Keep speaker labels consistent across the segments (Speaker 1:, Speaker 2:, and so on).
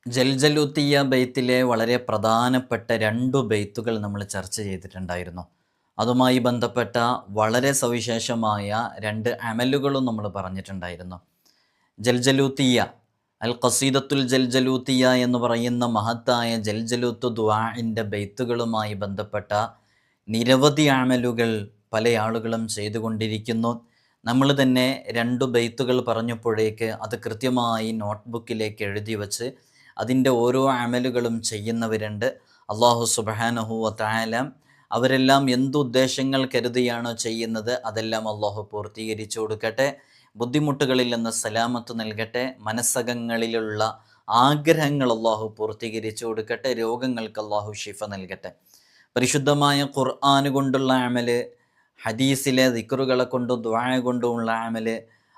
Speaker 1: ജൽജലൂത്തിയ ബെയ്ത്തിലെ വളരെ പ്രധാനപ്പെട്ട 2 ബെയ്ത്തുകൾ നമ്മൾ ചർച്ച ചെയ്തിട്ടുണ്ടായിരുന്നു. അതുമായി ബന്ധപ്പെട്ട വളരെ സവിശേഷമായ 2 അമലുകളും നമ്മൾ പറഞ്ഞിട്ടുണ്ടായിരുന്നു. ജൽജലൂത്തിയ, അൽ ഖസീദത്തുൽ ജൽജലൂത്തിയ എന്ന് പറയുന്ന മഹത്തായ ജൽജലൂത്ത് ദുആഇൻ്റെ ബെയ്ത്തുകളുമായി ബന്ധപ്പെട്ട നിരവധി അമലുകൾ പല ആളുകളും ചെയ്തുകൊണ്ടിരിക്കുന്നു. നമ്മൾ തന്നെ 2 ബെയ്ത്തുകൾ പറഞ്ഞപ്പോഴേക്ക് അത് കൃത്യമായി നോട്ട്ബുക്കിലേക്ക് എഴുതി വച്ച് അതിൻ്റെ ഓരോ അമലുകളും ചെയ്യുന്നവരുണ്ട്. അല്ലാഹു സുബ്ഹാനഹു വ തആല അവരെല്ലാം എന്തുദ്ദേശങ്ങൾ കരുതിയാണോ ചെയ്യുന്നത് അതെല്ലാം അല്ലാഹു പൂർത്തീകരിച്ചു കൊടുക്കട്ടെ. ബുദ്ധിമുട്ടുകളിൽ നിന്ന് സലാമത്ത് നൽകട്ടെ. മനസ്സകങ്ങളിലുള്ള ആഗ്രഹങ്ങൾ അല്ലാഹു പൂർത്തീകരിച്ചു കൊടുക്കട്ടെ. രോഗങ്ങൾക്ക് അല്ലാഹു ശിഫ നൽകട്ടെ. പരിശുദ്ധമായ ഖുർആൻ കൊണ്ടുള്ള അമല്, ഹദീസിലെ ദിക്റുകളെ കൊണ്ടും ദുആ കൊണ്ടുമുള്ള അമല്,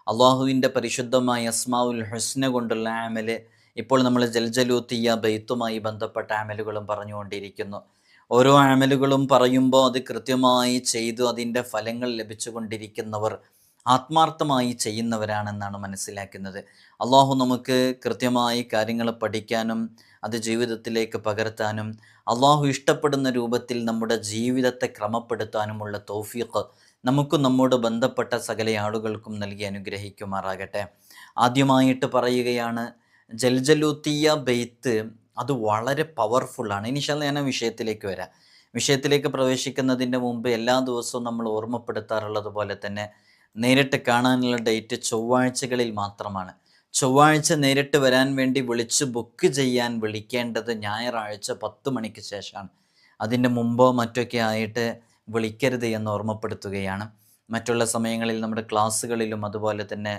Speaker 1: അള്ളാഹുവിൻ്റെ പരിശുദ്ധമായ അസ്മാഉൽ ഹുസ്ന കൊണ്ടുള്ള അമല്, ഇപ്പോൾ നമ്മൾ ജൽജലൂത്തിയ ബെയ്ത്തുമായി ബന്ധപ്പെട്ട അമലുകളും പറഞ്ഞുകൊണ്ടിരിക്കുന്നു. ഓരോ അമലുകളും പറയുമ്പോൾ അത് കൃത്യമായി ചെയ്തു അതിൻ്റെ ഫലങ്ങൾ ലഭിച്ചുകൊണ്ടിരിക്കുന്നവർ ആത്മാർത്ഥമായി ചെയ്യുന്നവരാണെന്നാണ് മനസ്സിലാക്കുന്നത്. അള്ളാഹു നമുക്ക് കൃത്യമായി കാര്യങ്ങൾ പഠിക്കാനും അത് ജീവിതത്തിലേക്ക് പകർത്താനും അള്ളാഹു ഇഷ്ടപ്പെടുന്ന രൂപത്തിൽ നമ്മുടെ ജീവിതത്തെ ക്രമപ്പെടുത്താനുമുള്ള തൗഫീഖ് നമുക്കും നമ്മോട് ബന്ധപ്പെട്ട സകല ആളുകൾക്കും നൽകി അനുഗ്രഹിക്കുമാറാകട്ടെ. ആദ്യമായിട്ട് പറയുകയാണ്, ജൽജലൂത്തിയ ബെയ്ത്ത് അത് വളരെ പവർഫുള്ളാണ്. ഇൻഷാല്ലാ ഞാൻ വിഷയത്തിലേക്ക് വരാം. വിഷയത്തിലേക്ക് പ്രവേശിക്കുന്നതിൻ്റെ മുമ്പ് എല്ലാ ദിവസവും നമ്മൾ ഓർമ്മപ്പെടുത്താറുള്ളത് പോലെ തന്നെ നേരിട്ട് കാണാനുള്ള ഡേറ്റ് ചൊവ്വാഴ്ചകളിൽ മാത്രമാണ്. ചൊവ്വാഴ്ച നേരിട്ട് വരാൻ വേണ്ടി വിളിച്ച് ബുക്ക് ചെയ്യാൻ വിളിക്കേണ്ടത് ഞായറാഴ്ച 10 മണിക്ക് ശേഷമാണ്. അതിൻ്റെ മുമ്പോ മറ്റൊക്കെ ആയിട്ട് വിളിക്കരുത് എന്ന് ഓർമ്മപ്പെടുത്തുകയാണ്. മറ്റുള്ള സമയങ്ങളിൽ നമ്മുടെ ക്ലാസ്സുകളിലും അതുപോലെ തന്നെ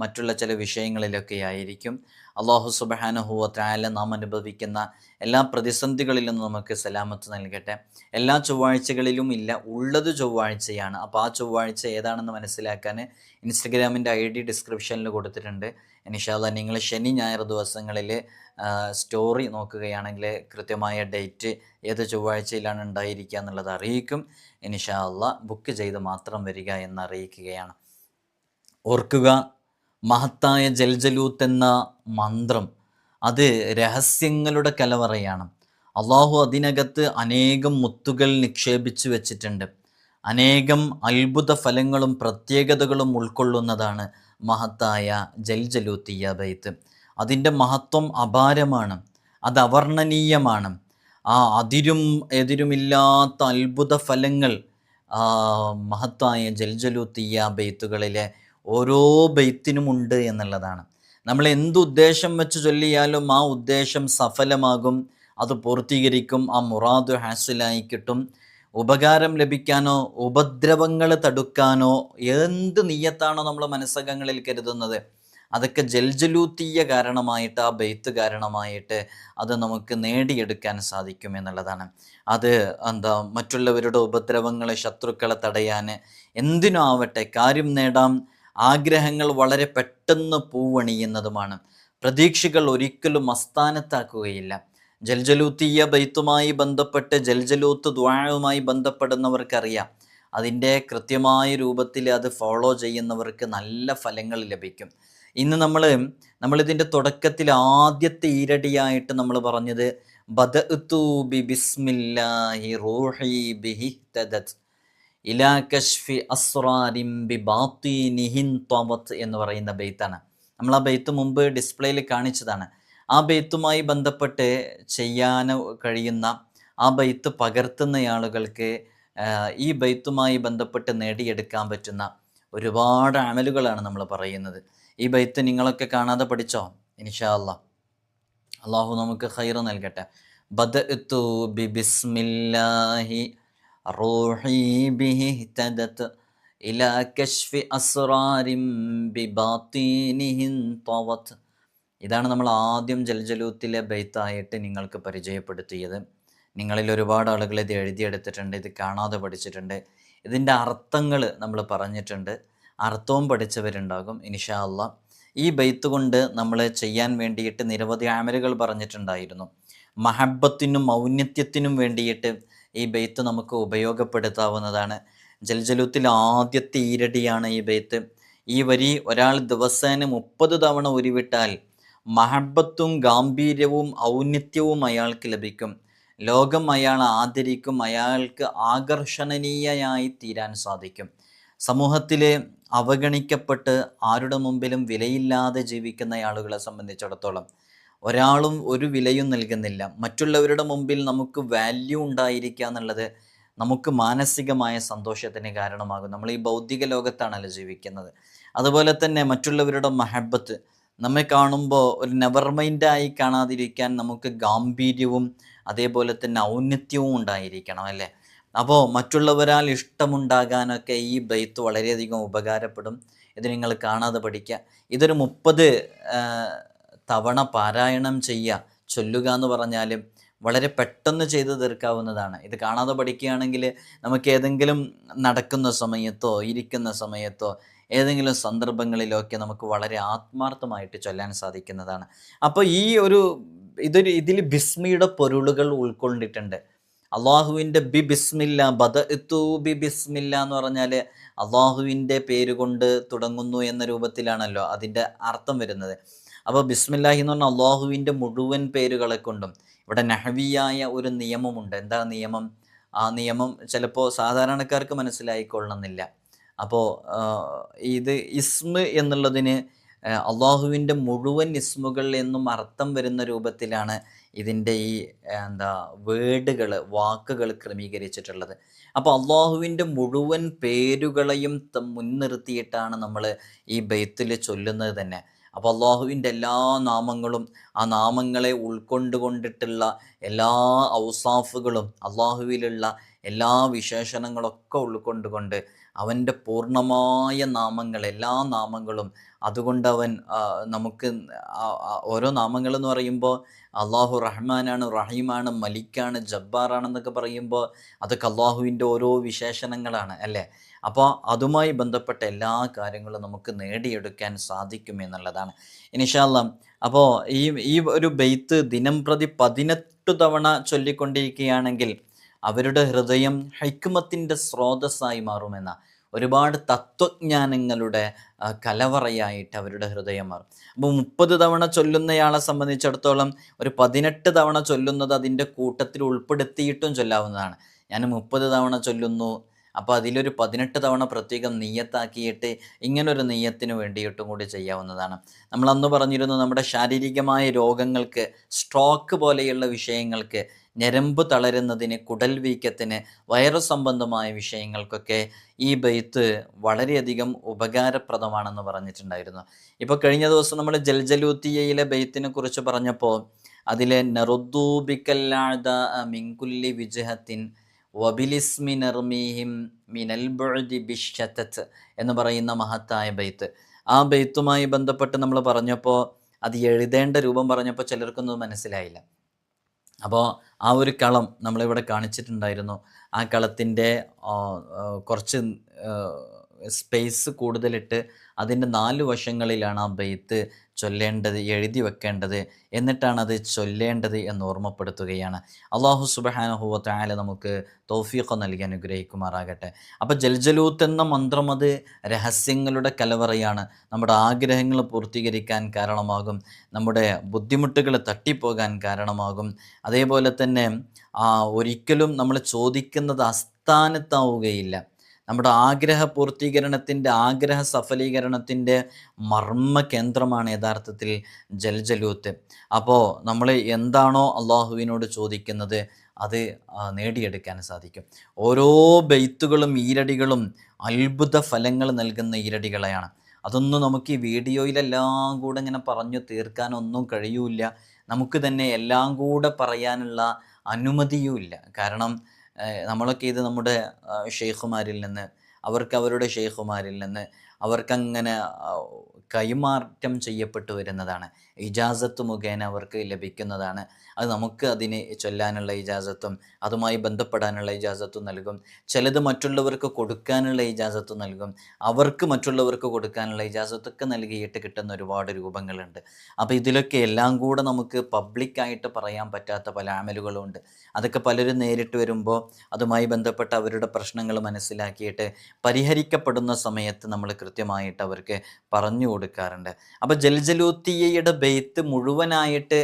Speaker 1: മറ്റുള്ള ചില വിഷയങ്ങളിലൊക്കെ ആയിരിക്കും. അല്ലാഹു സുബ്ഹാനഹു വ തആല നാം അനുഭവിക്കുന്ന എല്ലാ പ്രതിസന്ധികളിലും നമുക്ക് സലാമത്ത് നൽകട്ടെ. എല്ലാ ചൊവ്വാഴ്ചകളിലും ഇല്ല, ഉള്ളത് ചൊവ്വാഴ്ചയാണ്. അപ്പോൾ ആ ചൊവ്വാഴ്ച ഏതാണെന്ന് മനസ്സിലാക്കാൻ ഇൻസ്റ്റഗ്രാമിൻ്റെ ID ഡിസ്ക്രിപ്ഷനിൽ കൊടുത്തിട്ടുണ്ട്. ഇൻഷാല്ലാ നിങ്ങൾ ശനി ഞായർ ദിവസങ്ങളിൽ സ്റ്റോറി നോക്കുകയാണെങ്കിൽ കൃത്യമായ ഡേറ്റ് ഏത് ചൊവ്വാഴ്ചയിലാണ് ഉണ്ടായിരിക്കുക എന്നുള്ളത് അറിയിക്കും. ഇൻഷാല്ലാ ബുക്ക് ചെയ്ത് മാത്രം വരിക എന്ന് അറിയിക്കുകയാണ്. ഓർക്കുക, മഹത്തായ ജൽജലൂത്ത് എന്ന മന്ത്രം അത് രഹസ്യങ്ങളുടെ കലവറയാണ്. അള്ളാഹു അതിനകത്ത് അനേകം മുത്തുകൾ നിക്ഷേപിച്ചു വെച്ചിട്ടുണ്ട്. അനേകം അത്ഭുത ഫലങ്ങളും പ്രത്യേകതകളും ഉൾക്കൊള്ളുന്നതാണ് മഹത്തായ ജൽജലൂത്തിയ ബൈത്ത്. അതിൻ്റെ മഹത്വം അപാരമാണ്, അത് അവർണ്ണനീയമാണ്. അതിരും എതിരുമില്ലാത്ത അത്ഭുത ഫലങ്ങൾ മഹത്തായ ജൽജലൂത്തിയ ബൈത്തുകളിലെ ഓരോ ബെയ്ത്തിനുമുണ്ട് എന്നുള്ളതാണ്. നമ്മൾ എന്തുദ്ദേശം വെച്ച് ചൊല്ലിയാലും ആ ഉദ്ദേശം സഫലമാകും, അത് പൂർത്തീകരിക്കും, ആ മുറാദ് ഹാസിലായി കിട്ടും. ഉപകാരം ലഭിക്കാനോ ഉപദ്രവങ്ങൾ തടുക്കാനോ എന്ത് നിയ്യത്താണോ നമ്മൾ മനസ്സകങ്ങളിൽ കരുതുന്നത് അതൊക്കെ ജൽജലൂത്തിയ കാരണമായിട്ട്, ആ ബെയ്ത്ത് കാരണമായിട്ട് അത് നമുക്ക് നേടിയെടുക്കാൻ സാധിക്കും എന്നുള്ളതാണ്. അത് മറ്റുള്ളവരുടെ ഉപദ്രവങ്ങളെ, ശത്രുക്കളെ തടയാൻ, എന്തിനും ആവട്ടെ കാര്യം നേടാം, ആഗ്രഹങ്ങൾ വളരെ പെട്ടെന്ന് പൂവണിയുന്നതുമാണ്. പ്രതീക്ഷകൾ ഒരിക്കലും അസ്ഥാനത്താക്കുകയില്ല. ജൽജലൂത്തിയ ബൈത്തുമായി ബന്ധപ്പെട്ട് ജൽജലൂത്ത് ദുആവുമായി ബന്ധപ്പെടുന്നവർക്കറിയാം, അതിൻ്റെ കൃത്യമായ രൂപത്തിൽ അത് ഫോളോ ചെയ്യുന്നവർക്ക് നല്ല ഫലങ്ങൾ ലഭിക്കും. ഇന്ന് നമ്മളിതിൻ്റെ തുടക്കത്തിൽ ആദ്യത്തെ ഈരടിയായിട്ട് നമ്മൾ പറഞ്ഞത് ബദഅ്തു ബിസ്മില്ലാഹി റൂഹി ബിഹിതദത് ഇലാ കശ്ഫി അസ്റാരിൻ ബിബാത്തിനിഹിൻ തവത് എന്ന് പറയുന്ന ബെയ്ത്താണ്. നമ്മൾ ആ ബെയ്ത്ത് മുമ്പ് ഡിസ്പ്ലേയിൽ കാണിച്ചതാണ്. ആ ബെയ്ത്തുമായി ബന്ധപ്പെട്ട് ചെയ്യാൻ കഴിയുന്ന, ആ ബെയ്ത്ത് പകർത്തുന്ന ആളുകൾക്ക് ഈ ബെയ്ത്തുമായി ബന്ധപ്പെട്ട് നേടിയെടുക്കാൻ പറ്റുന്ന ഒരുപാട് അമലുകളാണ് നമ്മൾ പറയുന്നത്. ഈ ബെയ്ത്ത് നിങ്ങളൊക്കെ കാണാതെ പഠിച്ചോ? ഇൻഷാ അല്ലാഹ് അള്ളാഹു നമുക്ക് ഖൈർ നൽകട്ടെ. ബദഅ്തു ബിസ്മില്ലാഹി റൂഹി ബിഹിതദത് ഇലാ കശ്ഫി അസ്റാരിൻ ബിബാത്തിനിഹിൻ തവത്. ഇതാണ് നമ്മൾ ആദ്യം ജൽജലൂത്തിലെ ബെയ്ത്തായിട്ട് നിങ്ങൾക്ക് പരിചയപ്പെടുത്തിയത്. നിങ്ങളിൽ ഒരുപാട് ആളുകൾ ഇത് എഴുതിയെടുത്തിട്ടുണ്ട്, ഇത് കാണാതെ പഠിച്ചിട്ടുണ്ട്. ഇതിൻ്റെ അർത്ഥങ്ങൾ നമ്മൾ പറഞ്ഞിട്ടുണ്ട്, അർത്ഥവും പഠിച്ചവരുണ്ടാകും ഇൻഷാ അല്ലാഹ്. ഈ ബെയ്ത്ത് കൊണ്ട് നമ്മൾ ചെയ്യാൻ വേണ്ടിയിട്ട് നിരവധി അമലുകൾ പറഞ്ഞിട്ടുണ്ടായിരുന്നു. മഹബത്തിനും ഔന്നത്യത്തിനും വേണ്ടിയിട്ട് ഈ ബെയ്ത്ത് നമുക്ക് ഉപയോഗപ്പെടുത്താവുന്നതാണ്. ജൽജലൂത്തിൽ ആദ്യത്തെ ഈരടിയാണ് ഈ ബെയ്ത്ത്. ഈ വരി ഒരാൾ ദിവസേന 30 തവണ ഉരുവിട്ടാൽ മഹബത്തും ഗാംഭീര്യവും ഔന്നിത്യവും അയാൾക്ക് ലഭിക്കും. ലോകം അയാൾ ആദരിക്കും, അയാൾക്ക് ആകർഷണീയയായി തീരാൻ സാധിക്കും. സമൂഹത്തിൽ അവഗണിക്കപ്പെട്ട് ആരുടെ മുമ്പിലും വിലയില്ലാതെ ജീവിക്കുന്ന ആളുകളെ സംബന്ധിച്ചിടത്തോളം ഒരാളും ഒരു വിലയും നൽകുന്നില്ല. മറ്റുള്ളവരുടെ മുമ്പിൽ നമുക്ക് വാല്യൂ ഉണ്ടായിരിക്കുക എന്നുള്ളത് നമുക്ക് മാനസികമായ സന്തോഷത്തിന് കാരണമാകും. നമ്മൾ ഈ ഭൗതിക ലോകത്താണല്ലോ ജീവിക്കുന്നത്. അതുപോലെ തന്നെ മറ്റുള്ളവരുടെ മഹബത്ത് നമ്മെ കാണുമ്പോൾ ഒരു നെവർ മൈൻഡായി കാണാതിരിക്കാൻ നമുക്ക് ഗാംഭീര്യവും അതേപോലെ തന്നെ ഔന്നത്യവും ഉണ്ടായിരിക്കണം, അല്ലേ? അപ്പോൾ മറ്റുള്ളവരാൽ ഇഷ്ടമുണ്ടാകാനൊക്കെ ഈ ബൈത്ത് വളരെയധികം ഉപകാരപ്പെടും. ഇത് നിങ്ങൾ കാണാതെ പഠിക്കുക. ഇതൊരു 30 തവണ പാരായണം ചെയ്യുക, ചൊല്ലുക എന്ന് പറഞ്ഞാൽ വളരെ പെട്ടെന്ന് ചെയ്ത് തീർക്കാവുന്നതാണ്. ഇത് കാണാതെ പഠിക്കുകയാണെങ്കിൽ നമുക്ക് ഏതെങ്കിലും നടക്കുന്ന സമയത്തോ ഇരിക്കുന്ന സമയത്തോ ഏതെങ്കിലും സന്ദർഭങ്ങളിലൊക്കെ നമുക്ക് വളരെ ആത്മാർത്ഥമായിട്ട് ചൊല്ലാൻ സാധിക്കുന്നതാണ്. അപ്പോൾ ഇതിൽ ബിസ്മിയുടെ പൊരുളുകൾ ഉൾക്കൊണ്ടിട്ടുണ്ട്. അള്ളാഹുവിൻ്റെ ബിസ്മില്ല, ബദഅ്തു ബിസ്മില്ല എന്ന് പറഞ്ഞാൽ അള്ളാഹുവിൻ്റെ പേര് കൊണ്ട് തുടങ്ങുന്നു എന്ന രൂപത്തിലാണല്ലോ അതിൻ്റെ അർത്ഥം വരുന്നത്. അപ്പോൾ ബിസ്മില്ലാഹി എന്ന് പറഞ്ഞാൽ അള്ളാഹുവിൻ്റെ മുഴുവൻ പേരുകളെ കൊണ്ടും. ഇവിടെ നഹവിയായ ഒരു നിയമമുണ്ട്. എന്താ നിയമം? ആ നിയമം ചിലപ്പോൾ സാധാരണക്കാർക്ക് മനസ്സിലായിക്കൊള്ളണമെന്നില്ല. അപ്പോൾ ഇത് ഇസ്മ് എന്നുള്ളതിന് അള്ളാഹുവിൻ്റെ മുഴുവൻ ഇസ്മുകൾ എന്നും അർത്ഥം വരുന്ന രൂപത്തിലാണ് ഇതിൻ്റെ ഈ വാക്കുകൾ ക്രമീകരിച്ചിട്ടുള്ളത്. അപ്പോൾ അള്ളാഹുവിൻ്റെ മുഴുവൻ പേരുകളെയും മുൻനിർത്തിയിട്ടാണ് നമ്മൾ ഈ ബൈത്തിൽ ചൊല്ലുന്നത് തന്നെ. അപ്പോൾ അള്ളാഹുവിൻ്റെ എല്ലാ നാമങ്ങളും ആ നാമങ്ങളെ ഉൾക്കൊണ്ടുകൊണ്ടിട്ടുള്ള എല്ലാ ഔസാഫുകളും അള്ളാഹുവിലുള്ള എല്ലാ വിശേഷണങ്ങളൊക്കെ ഉൾക്കൊണ്ടുകൊണ്ട് അവൻ്റെ പൂർണ്ണമായ നാമങ്ങൾ, എല്ലാ നാമങ്ങളും അതുകൊണ്ട് അവൻ നമുക്ക് ഓരോ നാമങ്ങൾ എന്ന് പറയുമ്പോൾ അള്ളാഹു റഹ്മാനാണ്, റഹീമാണ്, മലിക്കാണ്, ജബ്ബാറാണെന്നൊക്കെ പറയുമ്പോൾ അതൊക്കെ അള്ളാഹുവിൻ്റെ ഓരോ വിശേഷണങ്ങളാണ്, അല്ലേ? അപ്പോൾ അതുമായി ബന്ധപ്പെട്ട എല്ലാ കാര്യങ്ങളും നമുക്ക് നേടിയെടുക്കാൻ സാധിക്കും എന്നുള്ളതാണ് ഇൻഷാ അല്ലാഹ്. അപ്പോൾ ഈ ഒരു ബൈത്ത് ദിനം പ്രതി 18 തവണ ചൊല്ലിക്കൊണ്ടിരിക്കുകയാണെങ്കിൽ അവരുടെ ഹൃദയം ഹിക്മത്തിൻ്റെ സ്രോതസ്സായി മാറുമെന്ന, ഒരുപാട് തത്വജ്ഞാനങ്ങളുടെ കലവറയായിട്ട് അവരുടെ ഹൃദയം മാറും. അപ്പോൾ 30 തവണ ചൊല്ലുന്നയാളെ സംബന്ധിച്ചിടത്തോളം ഒരു 18 തവണ ചൊല്ലുന്നത് അതിൻ്റെ കൂട്ടത്തിൽ ഉൾപ്പെടുത്തിയിട്ടും ചൊല്ലാവുന്നതാണ്. ഞാൻ 30 തവണ ചൊല്ലുന്നു, അപ്പോൾ അതിലൊരു 18 തവണ പ്രത്യേകം നിയ്യത്താക്കിയിട്ട് ഇങ്ങനൊരു നിയ്യത്തിന് വേണ്ടിയിട്ടും കൂടി ചെയ്യാവുന്നതാണ്. നമ്മൾ അന്ന് പറഞ്ഞിരുന്നു, നമ്മുടെ ശാരീരികമായ രോഗങ്ങൾക്ക്, സ്ട്രോക്ക് പോലെയുള്ള വിഷയങ്ങൾക്ക്, ഞരമ്പ് തളരുന്നതിന്, കുടൽ വീക്കത്തിന്, വൈറസ് സംബന്ധമായ വിഷയങ്ങൾക്കൊക്കെ ഈ ബൈത്ത് വളരെയധികം ഉപകാരപ്രദമാണെന്ന് പറഞ്ഞിട്ടുണ്ടായിരുന്നു. ഇപ്പോൾ കഴിഞ്ഞ ദിവസം നമ്മൾ ജൽജലൂത്തിയയിലെ ബൈത്തിനെ കുറിച്ച് പറഞ്ഞപ്പോൾ അതിലെ നറുദ്ദൂബിക്കല്ലാദ മിൻകുല്ലി വിജഹത്തിൻ വബിലിസ്മി നർമീഹിം മിനൽ ബുഅദി ബിശ്ശതത് എന്ന് പറയുന്ന മഹത്തായ ബൈത്ത്, ആ ബൈത്തുമായി ബന്ധപ്പെട്ട് നമ്മൾ പറഞ്ഞപ്പോൾ അത് എഴുതേണ്ട രൂപം പറഞ്ഞപ്പോൾ ചിലർക്കൊന്നും മനസ്സിലായില്ല. അപ്പോൾ ആ ഒരു കളം നമ്മളിവിടെ കാണിച്ചിട്ടുണ്ടായിരുന്നു. ആ കളത്തിൻ്റെ കുറച്ച് സ്പേസ് കൂടുതലിട്ട് അതിൻ്റെ 4 വശങ്ങളിലാണ് ആ ബൈത്ത് ചൊല്ലേണ്ടത്, എഴുതി വെക്കേണ്ടത്, എന്നിട്ടാണ് അത് ചൊല്ലേണ്ടത് എന്ന് ഓർമ്മപ്പെടുത്തുകയാണ്. അള്ളാഹു സുബ്ഹാനഹു വ തആല നമുക്ക് തൗഫീഖ് നൽകി അനുഗ്രഹിക്കുമാറാകട്ടെ. അപ്പോൾ ജൽജലൂത്ത് എന്ന മന്ത്രം അത് രഹസ്യങ്ങളുടെ കലവറയാണ്. നമ്മുടെ ആഗ്രഹങ്ങൾ പൂർത്തീകരിക്കാൻ കാരണമാകും, നമ്മുടെ ബുദ്ധിമുട്ടുകൾ തട്ടിപ്പോകാൻ കാരണമാകും. അതേപോലെ തന്നെ ഒരിക്കലും നമ്മൾ ചോദിക്കുന്നത് അസ്ഥാനത്താവുകയില്ല. നമ്മുടെ ആഗ്രഹ പൂർത്തീകരണത്തിൻ്റെ, ആഗ്രഹ സഫലീകരണത്തിൻ്റെ മർമ്മ കേന്ദ്രമാണ് യഥാർത്ഥത്തിൽ ജൽജലൂത്ത്. അപ്പോൾ നമ്മൾ എന്താണോ അള്ളാഹുവിനോട് ചോദിക്കുന്നത് അത് നേടിയെടുക്കാൻ സാധിക്കും. ഓരോ ബൈത്തുകളും ഈരടികളും അത്ഭുത ഫലങ്ങൾ നൽകുന്ന ഈരടികളെയാണ്. അതൊന്നും നമുക്ക് ഈ വീഡിയോയിലെല്ലാം കൂടെ ഇങ്ങനെ പറഞ്ഞു തീർക്കാനൊന്നും കഴിയൂല. നമുക്ക് തന്നെ എല്ലാം കൂടെ പറയാനുള്ള അനുമതിയുമില്ല. കാരണം നമ്മളൊക്കെ ഇത് നമ്മുടെ ഷെയ്ഖുമാരിൽ നിന്ന്, അവരുടെ ഷെയ്ഖുമാരിൽ നിന്ന് അവർക്കങ്ങനെ കൈമാറ്റം ചെയ്യപ്പെട്ടു വരുന്നതാണ്. ഇജാസത്ത് മുഖേന അവർക്ക് ലഭിക്കുന്നതാണ്. അത് നമുക്ക് അതിന് ചൊല്ലാനുള്ള ഇജാസത്തും അതുമായി ബന്ധപ്പെടാനുള്ള ഇജാസത്തും നൽകും. ചിലത് മറ്റുള്ളവർക്ക് കൊടുക്കാനുള്ള ഇജാസത്തും നൽകും. അവർക്ക് മറ്റുള്ളവർക്ക് കൊടുക്കാനുള്ള ഇജാസത്തൊക്കെ നൽകിയിട്ട് കിട്ടുന്ന ഒരുപാട് രൂപങ്ങളുണ്ട്. അപ്പോൾ ഇതിലൊക്കെ എല്ലാം കൂടെ നമുക്ക് പബ്ലിക്കായിട്ട് പറയാൻ പറ്റാത്ത പല അമലുകളുണ്ട്. അതൊക്കെ പലരും നേരിട്ട് വരുമ്പോൾ അതുമായി ബന്ധപ്പെട്ട അവരുടെ പ്രശ്നങ്ങൾ മനസ്സിലാക്കിയിട്ട് പരിഹരിക്കപ്പെടുന്ന സമയത്ത് നമ്മൾ കൃത്യമായിട്ട് അവർക്ക് പറഞ്ഞു കൊടുക്കാറുണ്ട്. അപ്പോൾ ജൽജലൂത്തിയയുടെ ബെയ്ത്ത് മുഴുവനായിട്ട്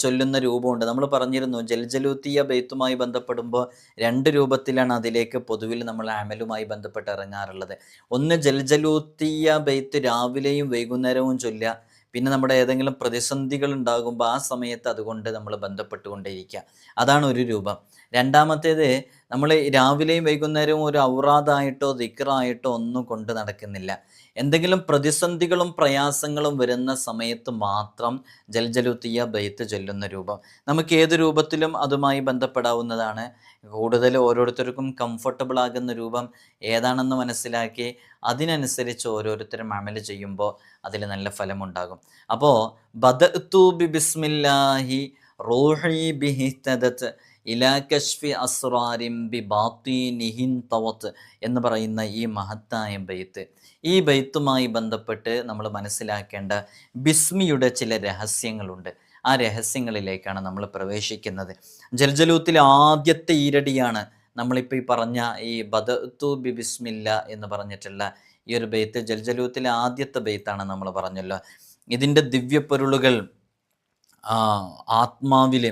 Speaker 1: ചൊല്ലുന്ന രൂപമുണ്ട്. നമ്മൾ പറഞ്ഞിരുന്നു ജൽജലൂത്തിയ ബെയ്ത്തുമായി ബന്ധപ്പെടുമ്പോൾ 2 രൂപത്തിലാണ് അതിലേക്ക് പൊതുവിൽ നമ്മൾ അമലുമായി ബന്ധപ്പെട്ട് ഇറങ്ങാറുള്ളത്. ഒന്ന് ജൽജലൂത്തിയ ബെയ്ത്ത് രാവിലെയും വൈകുന്നേരവും ചൊല്ലുക. പിന്നെ നമ്മുടെ ഏതെങ്കിലും പ്രതിസന്ധികൾ ഉണ്ടാകുമ്പോൾ ആ സമയത്ത് അതുകൊണ്ട് നമ്മൾ ബന്ധപ്പെട്ടുകൊണ്ടേയിരിക്കുക. അതാണ് ഒരു രൂപം. രണ്ടാമത്തേത്, നമ്മൾ രാവിലെയും വൈകുന്നേരവും ഒരു ഔറാദായിട്ടോ ദിക്റായിട്ടോ ഒന്നും കൊണ്ട് നടക്കുന്നില്ല. എന്തെങ്കിലും പ്രതിസന്ധികളും പ്രയാസങ്ങളും വരുന്ന സമയത്ത് മാത്രം ജൽജലൂത്തിയ ബെയ്ത്ത് ചൊല്ലുന്ന രൂപം. നമുക്ക് ഏത് രൂപത്തിലും അതുമായി ബന്ധപ്പെടാവുന്നതാണ്. കൂടുതൽ ഓരോരുത്തർക്കും കംഫർട്ടബിൾ ആകുന്ന രൂപം ഏതാണെന്ന് മനസ്സിലാക്കി അതിനനുസരിച്ച് ഓരോരുത്തരും അമൽ ചെയ്യുമ്പോൾ അതിൽ നല്ല ഫലമുണ്ടാകും. അപ്പോൾ ബദഅ്തു ബി ബിസ്മില്ലാഹി റൂഹി ബിഹിതദത് ഇലാ കശ്ഫി അസ്റാരിം ബി ബാത്തിനിഹിൻ തവത്ത് എന്ന് പറയുന്ന ഈ മഹത്തായ ബെയ്ത്ത്, ഈ ബെയ്ത്തുമായി ബന്ധപ്പെട്ട് നമ്മൾ മനസ്സിലാക്കേണ്ട ബിസ്മിയുടെ ചില രഹസ്യങ്ങളുണ്ട്. ആ രഹസ്യങ്ങളിലേക്കാണ് നമ്മൾ പ്രവേശിക്കുന്നത്. ജൽജലൂത്തിലെ ആദ്യത്തെ ഈരടിയാണ് നമ്മളിപ്പോൾ ഈ പറഞ്ഞ ഈ ബദഅ്തു ബി ബിസ്മില്ല എന്ന് പറഞ്ഞിട്ടുള്ള ഈ ഒരു ബെയ്ത്ത്. ജൽജലൂത്തിലെ ആദ്യത്തെ ബെയ്ത്താണ് നമ്മൾ പറഞ്ഞല്ലോ. ഇതിൻ്റെ ദിവ്യപ്പൊരുളുകൾ ആത്മാവിൽ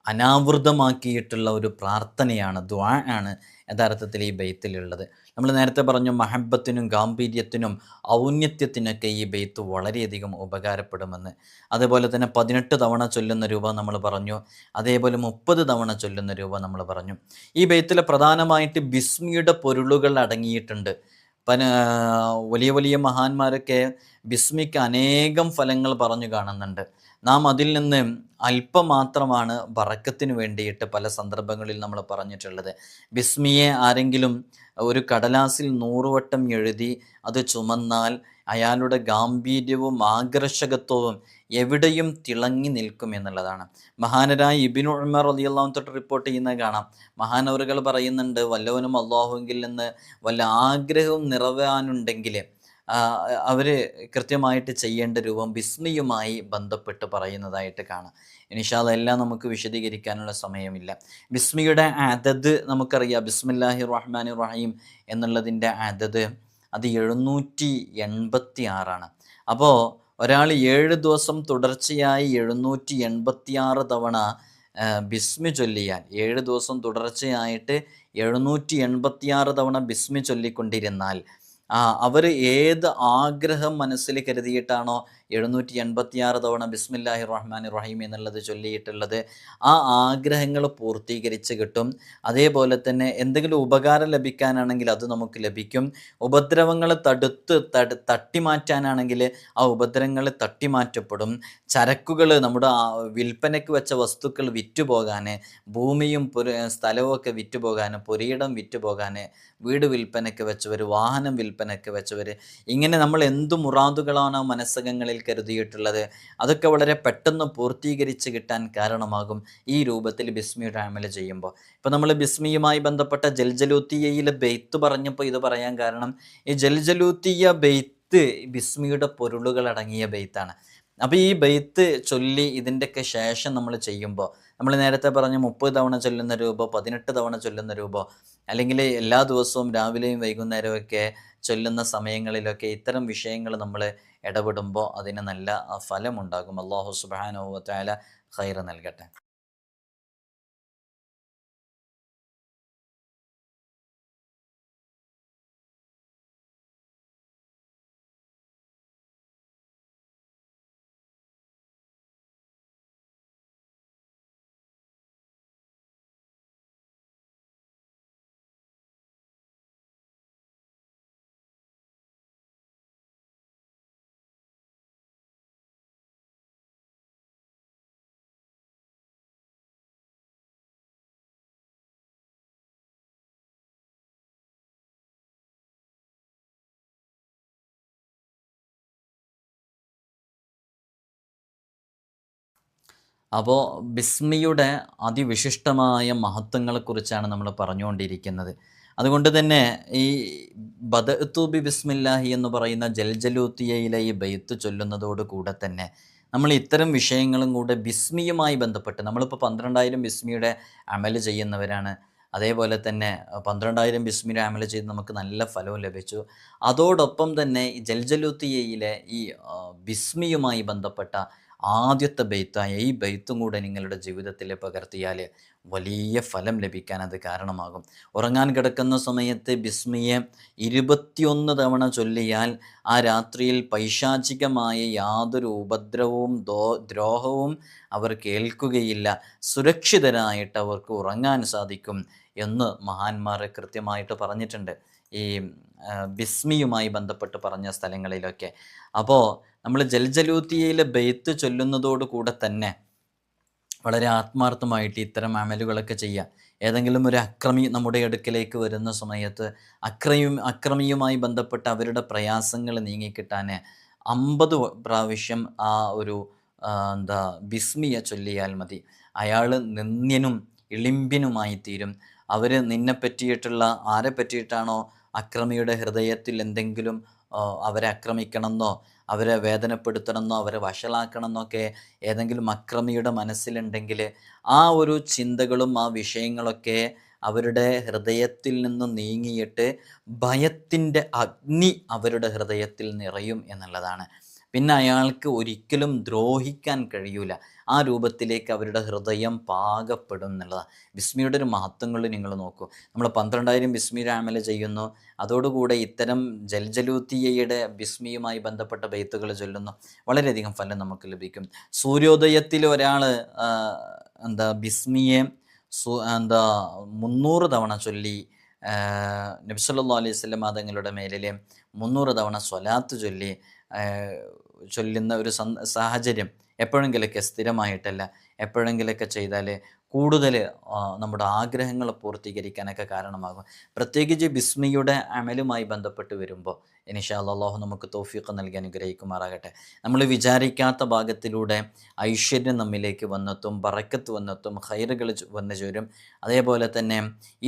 Speaker 1: അനാവൃതമാക്കിയിട്ടുള്ള ഒരു പ്രാർത്ഥനയാണ്, ദുആ ആണ് യഥാർത്ഥത്തിൽ ഈ ബെയ്ത്തിലുള്ളത്. നമ്മൾ നേരത്തെ പറഞ്ഞു മഹബത്തിനും ഗാംഭീര്യത്തിനും ഔന്നത്യത്തിനൊക്കെ ഈ ബെയ്ത്ത് വളരെയധികം ഉപകാരപ്പെടുമെന്ന്. അതേപോലെ തന്നെ 18 തവണ ചൊല്ലുന്ന രൂപം നമ്മൾ പറഞ്ഞു. അതേപോലെ 30 തവണ ചൊല്ലുന്ന രൂപം നമ്മൾ പറഞ്ഞു. ഈ ബെയ്ത്തിൽ പ്രധാനമായിട്ട് ബിസ്മിയുടെ പൊരുളുകൾ അടങ്ങിയിട്ടുണ്ട്. വലിയ വലിയ മഹാന്മാരൊക്കെ ബിസ്മിക്ക് അനേകം ഫലങ്ങൾ പറഞ്ഞു കാണുന്നുണ്ട്. നാം അതിൽ നിന്ന് അല്പം മാത്രമാണ് ബറക്കത്തിന് വേണ്ടിയിട്ട് പല സന്ദർഭങ്ങളിൽ നമ്മൾ പറഞ്ഞിട്ടുള്ളത്. ബിസ്മിയെ ആരെങ്കിലും ഒരു കടലാസിൽ 100 വട്ടം എഴുതി അത് ചുമന്നാൽ അയാളുടെ ഗാംഭീര്യവും ആകർഷകത്വവും എവിടെയും തിളങ്ങി നിൽക്കും എന്നുള്ളതാണ്. മഹാനരായ ഇബ്നു ഉമർ റളിയല്ലാഹു തൊട്ട് റിപ്പോർട്ട് ചെയ്യുന്നത് കാണാം. മഹാനവറുകൾ പറയുന്നുണ്ട്, വല്ലവനും അള്ളാഹുവിൽ നിന്ന് വല്ല ആഗ്രഹവും നിറവേറാനുണ്ടെങ്കിൽ അവർ കൃത്യമായിട്ട് ചെയ്യേണ്ട രൂപം ബിസ്മിയുമായി ബന്ധപ്പെട്ട് പറയുന്നതായിട്ട് കാണാം. ഇൻഷാ അല്ലാഹ് എല്ലാം നമുക്ക് വിശദീകരിക്കാനുള്ള സമയമില്ല. ബിസ്മിയുടെ അദദ് നമുക്കറിയാം. ബിസ്മില്ലാഹിർ റഹ്മാനിർ റഹീം എന്നുള്ളതിൻ്റെ അദദ് അത് 786 അപ്പോൾ ഒരാൾ 7 ദിവസം തുടർച്ചയായി 786 തവണ ബിസ്മി ചൊല്ലിയാൽ, 7 ദിവസം തുടർച്ചയായിട്ട് 786 തവണ ബിസ്മി ചൊല്ലിക്കൊണ്ടിരുന്നാൽ അവർ ഏത് ആഗ്രഹം മനസ്സിൽ കരുതിയിട്ടാണോ 786 തവണ ബിസ്മില്ലാഹി റഹ്മാനി റഹീം എന്നുള്ളത് ചൊല്ലിയിട്ടുള്ളത്, ആ ആഗ്രഹങ്ങൾ പൂർത്തീകരിച്ച് കിട്ടും. അതേപോലെ തന്നെ എന്തെങ്കിലും ഉപകാരം ലഭിക്കാനാണെങ്കിൽ അത് നമുക്ക് ലഭിക്കും. ഉപദ്രവങ്ങൾ തട്ടിമാറ്റാനാണെങ്കിൽ ആ ഉപദ്രവങ്ങൾ തട്ടിമാറ്റപ്പെടും. ചരക്കുകൾ, നമ്മുടെ വിൽപ്പനയ്ക്ക് വെച്ച വസ്തുക്കൾ വിറ്റുപോകാൻ, ഭൂമിയും സ്ഥലവും ഒക്കെ വിറ്റുപോകാൻ, പുരയിടം വിറ്റുപോകാൻ, വീട് വിൽപ്പനയ്ക്ക് വെച്ചവർ, വാഹനം വിൽപ്പനയ്ക്ക് വെച്ചവർ, ഇങ്ങനെ നമ്മൾ എന്തു മുറാദുകളാണോ മനസ്സകങ്ങളിൽ കരുതിയിട്ടുള്ളത് അതൊക്കെ വളരെ പെട്ടെന്ന് പൂർത്തീകരിച്ച് കിട്ടാൻ കാരണമാകും ഈ രൂപത്തിൽ ബിസ്മിയുടെ അമൽ ചെയ്യുമ്പോൾ. ഇപ്പോൾ നമ്മൾ ബിസ്മിയുമായി ബന്ധപ്പെട്ട ജൽജലൂത്തിയയിലെ ബെയ്ത്ത് പറഞ്ഞപ്പോൾ ഇത് പറയാൻ കാരണം, ഈ ജൽജലൂത്തിയ ബെയ്ത്ത് ബിസ്മിയുടെ പൊരുളുകൾ അടങ്ങിയ ബെയ്ത്താണ്. അപ്പോൾ ഈ ബെയ്ത്ത് ചൊല്ലി ഇതിൻ്റെയൊക്കെ ശേഷം നമ്മൾ ചെയ്യുമ്പോൾ, നമ്മൾ നേരത്തെ പറഞ്ഞ 30 തവണ ചൊല്ലുന്ന രൂപം, 18 തവണ ചൊല്ലുന്ന രൂപം, അല്ലെങ്കിൽ എല്ലാ ദിവസവും രാവിലെയും വൈകുന്നേരവും ഒക്കെ ചൊല്ലുന്ന സമയങ്ങളിലൊക്കെ ഇത്തരം വിഷയങ്ങൾ നമ്മൾ ഇടപെടുമ്പോൾ അതിന് നല്ല ഫലമുണ്ടാകും. അല്ലാഹു സുബ്ഹാനഹു വ തആല ഖൈർ നൽകട്ടെ. അപ്പോൾ ബിസ്മിയുടെ അതിവിശിഷ്ടമായ മഹത്വങ്ങളെക്കുറിച്ചാണ് നമ്മൾ പറഞ്ഞുകൊണ്ടിരിക്കുന്നത്. അതുകൊണ്ട് തന്നെ ഈ ബദഅ്തു ബി ബിസ്മില്ലാഹി എന്ന് പറയുന്ന ജൽജലൂത്തിയയിലെ ഈ ബെയ്ത്ത് ചൊല്ലുന്നതോട് കൂടെ തന്നെ നമ്മൾ ഇത്തരം വിഷയങ്ങളും കൂടെ ബിസ്മിയുമായി ബന്ധപ്പെട്ട്, നമ്മളിപ്പോൾ 12,000 ബിസ്മിയുടെ അമൽ ചെയ്യുന്നവരാണ്. അതേപോലെ തന്നെ 12,000 ബിസ്മിയുടെ അമൽ ചെയ്ത് നമുക്ക് നല്ല ഫലവും ലഭിച്ചു. അതോടൊപ്പം തന്നെ ഈ ജൽജലൂത്തിയയിലെ ഈ ബിസ്മിയുമായി ബന്ധപ്പെട്ട ആദ്യത്തെ ബെയ്ത്തായ ഈ ബെയ്ത്തും കൂടെ നിങ്ങളുടെ ജീവിതത്തിൽ പകർത്തിയാൽ വലിയ ഫലം ലഭിക്കാൻ അത് കാരണമാകും. ഉറങ്ങാൻ കിടക്കുന്ന സമയത്ത് ബിസ്മിയെ 21 തവണ ചൊല്ലിയാൽ ആ രാത്രിയിൽ പൈശാചികമായ യാതൊരു ഉപദ്രവവും ദ്രോഹവും അവർ കേൾക്കുകയില്ല, സുരക്ഷിതരായിട്ട് അവർക്ക് ഉറങ്ങാൻ സാധിക്കും എന്ന് മഹാന്മാർ കൃത്യമായിട്ട് പറഞ്ഞിട്ടുണ്ട് ഈ ബിസ്മിയുമായി ബന്ധപ്പെട്ട് പറഞ്ഞ സ്ഥലങ്ങളിലൊക്കെ. അപ്പോൾ നമ്മൾ ജൽജലൂത്തിയയിലെ ബെയ്ത്ത് ചൊല്ലുന്നതോട് കൂടെ തന്നെ വളരെ ആത്മാർത്ഥമായിട്ട് ഇത്തരം അമലുകളൊക്കെ ചെയ്യുക. ഏതെങ്കിലും ഒരു അക്രമി നമ്മുടെ അടുക്കലേക്ക് വരുന്ന സമയത്ത് അക്രമിയുമായി ബന്ധപ്പെട്ട് അവരുടെ പ്രയാസങ്ങൾ നീങ്ങിക്കിട്ടാൻ 50 പ്രാവശ്യം ആ ഒരു ബിസ്മിയ ചൊല്ലിയാൽ മതി. അയാൾ നിന്ദ്യനും ഇളിമ്പിനുമായി തീരും. അവർ നിന്നെ പറ്റിയിട്ടുള്ള ആരെ പറ്റിയിട്ടാണോ അക്രമിയുടെ ഹൃദയത്തിൽ എന്തെങ്കിലും അവരെ ആക്രമിക്കണമെന്നോ അവരെ വേദനപ്പെടുത്തണമെന്നോ അവരെ വഷളാക്കണമെന്നൊക്കെ ഏതെങ്കിലും അക്രമിയുടെ മനസ്സിലുണ്ടെങ്കിൽ ആ ഒരു ചിന്തകളും ആ വിഷയങ്ങളൊക്കെ അവരുടെ ഹൃദയത്തിൽ നിന്ന് നീങ്ങിയിട്ട് ഭയത്തിൻ്റെ അഗ്നി അവരുടെ ഹൃദയത്തിൽ നിറയും എന്നുള്ളതാണ്. പിന്നെ അയാൾക്ക് ഒരിക്കലും ദ്രോഹിക്കാൻ കഴിയൂല. ആ രൂപത്തിലേക്ക് അവരുടെ ഹൃദയം പാകപ്പെടും എന്നുള്ളതാണ്. ബിസ്മിയുടെ ഒരു മഹത്വങ്ങൾ നിങ്ങൾ നോക്കൂ. നമ്മൾ 12,000 ബിസ്മിയുടെ അമൽ ചെയ്യുന്നു, അതോടുകൂടെ ഇത്തരം ജൽജലൂത്തിയയുടെ ബിസ്മിയുമായി ബന്ധപ്പെട്ട ബെയ്ത്തുകൾ ചൊല്ലുന്നു, വളരെയധികം ഫലം നമുക്ക് ലഭിക്കും. സൂര്യോദയത്തിൽ ഒരാൾ ബിസ്മിയെ 300 തവണ ചൊല്ലി നബി സല്ലല്ലാഹു അലൈഹി വസല്ലം തങ്ങളുടെ മേലിൽ 300 തവണ സ്വലാത്ത് ചൊല്ലുന്ന ഒരു സാഹചര്യം എപ്പോഴെങ്കിലൊക്കെ, സ്ഥിരമായിട്ടല്ല, എപ്പോഴെങ്കിലൊക്കെ ചെയ്താൽ കൂടുതൽ നമ്മുടെ ആഗ്രഹങ്ങൾ പൂർത്തീകരിക്കാനൊക്കെ കാരണമാകും. പ്രത്യേകിച്ച് ബിസ്മിയുടെ അമലുമായി ബന്ധപ്പെട്ട് വരുമ്പോൾ ഇൻഷാ അല്ലാഹ് നമുക്ക് തൗഫീഖ് നൽകി അനുഗ്രഹിക്കുമാറാകട്ടെ. നമ്മൾ വിചാരിക്കാത്ത ഭാഗത്തിലൂടെ ഐശ്വര്യം നമ്മിലേക്ക് വന്നെത്തും, ബറക്കത്ത് വന്നെത്തും, ഖൈറുകൾ വന്നു ചേരും. അതേപോലെ തന്നെ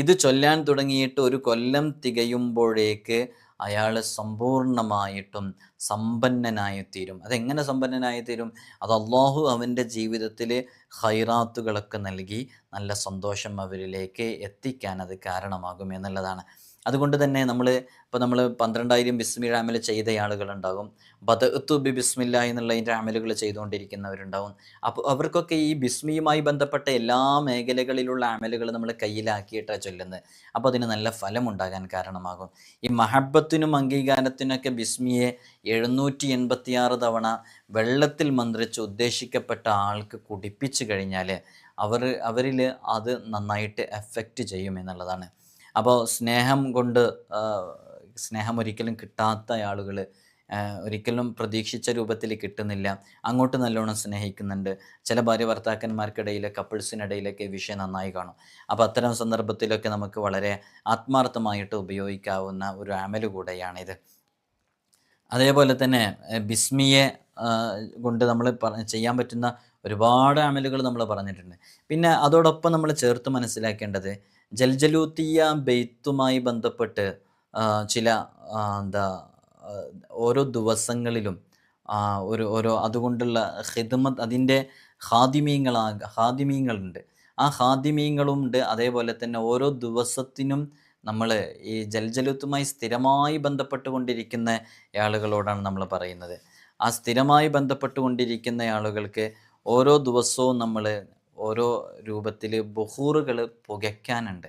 Speaker 1: ഇത് ചൊല്ലാൻ തുടങ്ങിയിട്ട് ഒരു കൊല്ലം തികയുമ്പോഴേക്ക് അയാൾ സമ്പൂർണ്ണമായിട്ടും സമ്പന്നനായിത്തീരും. അതെങ്ങനെ സമ്പന്നനായിത്തീരും? അത് അള്ളാഹു അവൻ്റെ ജീവിതത്തിൽ ഖൈറാത്തുകളൊക്കെ നൽകി നല്ല സന്തോഷം അവരിലേക്ക് എത്തിക്കാൻ അത് കാരണമാകും എന്നുള്ളതാണ്. അതുകൊണ്ട് തന്നെ നമ്മൾ 12,000 ബിസ്മിയുടെ അമൽ ചെയ്ത ആളുകളുണ്ടാകും, ബദഅ്തു ബി ബിസ്മില്ല എന്നുള്ളതിൻ്റെ അമലുകൾ ചെയ്തുകൊണ്ടിരിക്കുന്നവരുണ്ടാവും. അപ്പോൾ അവർക്കൊക്കെ ഈ ബിസ്മിയുമായി ബന്ധപ്പെട്ട എല്ലാ മേഖലകളിലുള്ള അമലുകൾ നമ്മൾ കയ്യിലാക്കിയിട്ടാണ് ചൊല്ലുന്നത്. അപ്പോൾ അതിന് നല്ല ഫലം ഉണ്ടാകാൻ കാരണമാകും. ഈ മഹബത്തിനും അംഗീകാരത്തിനൊക്കെ ബിസ്മിയെ 786 തവണ വെള്ളത്തിൽ മന്ത്രിച്ച് ഉദ്ദേശിക്കപ്പെട്ട ആൾക്ക് കുടിപ്പിച്ചു കഴിഞ്ഞാൽ അവരിൽ അത് നന്നായിട്ട് എഫക്റ്റ് ചെയ്യും എന്നുള്ളതാണ്. അപ്പോൾ സ്നേഹം ഒരിക്കലും കിട്ടാത്ത ആളുകൾ, ഒരിക്കലും പ്രതീക്ഷിച്ച രൂപത്തിൽ കിട്ടുന്നില്ല, അങ്ങോട്ട് നല്ലോണം സ്നേഹിക്കുന്നുണ്ട്, ചില ഭാര്യ ഭർത്താക്കന്മാർക്കിടയിൽ കപ്പിൾസിനിടയിലൊക്കെ വിഷയം നന്നായി കാണും. അപ്പോൾ അത്തരം സന്ദർഭത്തിലൊക്കെ നമുക്ക് വളരെ ആത്മാർത്ഥമായിട്ട് ഉപയോഗിക്കാവുന്ന ഒരു അമൽ കൂടെയാണിത്. അതേപോലെ തന്നെ ബിസ്മിയെ കൊണ്ട് നമ്മൾ ചെയ്യാൻ പറ്റുന്ന ഒരുപാട് അമലുകൾ നമ്മൾ പറഞ്ഞിട്ടുണ്ട്. പിന്നെ അതോടൊപ്പം നമ്മൾ ചേർത്ത് മനസ്സിലാക്കേണ്ടത് ജൽജലൂത്തിയ ബെയ്ത്തുമായി ബന്ധപ്പെട്ട് ചില ഓരോ ദിവസങ്ങളിലും ഓരോ അതുകൊണ്ടുള്ള ഖിദ്മത്ത്, അതിൻ്റെ ഹാദിമീങ്ങളുണ്ട്, ആ ഹാദിമീങ്ങളുണ്ട്. അതേപോലെ തന്നെ ഓരോ ദിവസത്തിനും നമ്മൾ ഈ ജൽജലൂത്തുമായി സ്ഥിരമായി ബന്ധപ്പെട്ടുകൊണ്ടിരിക്കുന്ന ആളുകളോടാണ് നമ്മൾ പറയുന്നത്. ആ സ്ഥിരമായി ബന്ധപ്പെട്ടുകൊണ്ടിരിക്കുന്ന ആളുകൾക്ക് ഓരോ ദിവസവും നമ്മൾ ഓരോ രൂപത്തിൽ ബുഹൂറുകൾ പുകയ്ക്കാനുണ്ട്.